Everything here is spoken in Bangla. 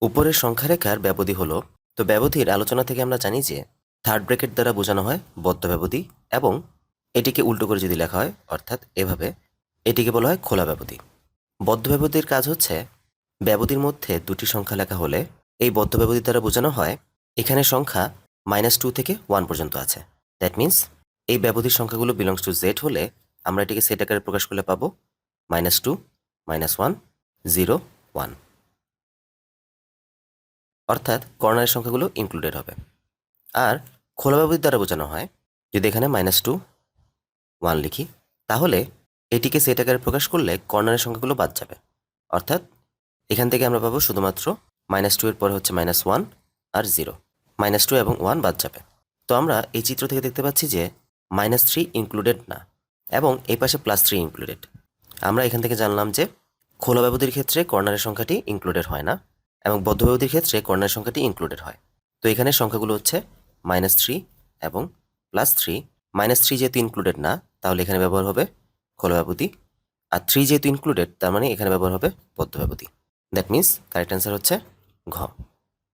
উপরের সংখ্যারেখার ব্যবধি হলো, তো ব্যবধির আলোচনা থেকে আমরা জানি যে থার্ড ব্র্যাকেট দ্বারা বোঝানো হয় বদ্ধ ব্যবধি, এবং এটিকে উল্টো করে যদি লেখা হয় অর্থাৎ এভাবে, এটিকে বলা হয় খোলা ব্যবধি। বদ্ধ ব্যবধির কাজ হচ্ছে ব্যবধির মধ্যে দুটি সংখ্যা লেখা হলে এই বদ্ধ ব্যবধি দ্বারা বোঝানো হয় এখানে সংখ্যা -2 থেকে 1 পর্যন্ত আছে। দ্যাট মিন্স এই ব্যবধির সংখ্যাগুলো বিলংস টু জেড হলে আমরা এটিকে সেট আকারে প্রকাশ করলে পাবো -2, -1, 0, 1, অর্থাৎ কর্নারের সংখ্যাগুলো ইনক্লুডেড হবে। আর খোলা ব্যবধি দ্বারা বোঝানো হয়, যদি এখানে -2, 1 লিখি, তাহলে এটিকে সেট আকারে প্রকাশ করলে কর্নারের সংখ্যাগুলো বাদ যাবে। অর্থাৎ এখান থেকে আমরা পাবো শুধুমাত্র -2 এর পরে হচ্ছে -1 আর 0, -2 এবং 1 বাদ যাবে। তো আমরা এই চিত্র থেকে দেখতে পাচ্ছি যে -3 ইনক্লুডেড না, এবং এই পাশে +3 ইনক্লুডেড। আমরা এখান থেকে জানলাম যে খোলা ব্যবধির ক্ষেত্রে কর্নারের সংখ্যাটি ইনক্লুডেড হয় না, এবং বদ্ধ ব্যবধির ক্ষেত্রে কর্নারের সংখ্যাটি ইনক্লুডেড হয়। তো এখানে সংখ্যাগুলো হচ্ছে -3 এবং +3। -3 যেহেতু ইনক্লুডেড না, তাহলে এখানে ব্যবহার হবে খোলা ব্যবধি, আর 3 যেহেতু ইনক্লুডেড, তার মানে এখানে ব্যবহার হবে বদ্ধ ব্যবধি। দ্যাট মিন্স কারেক্ট অ্যান্সার হচ্ছে ঘ।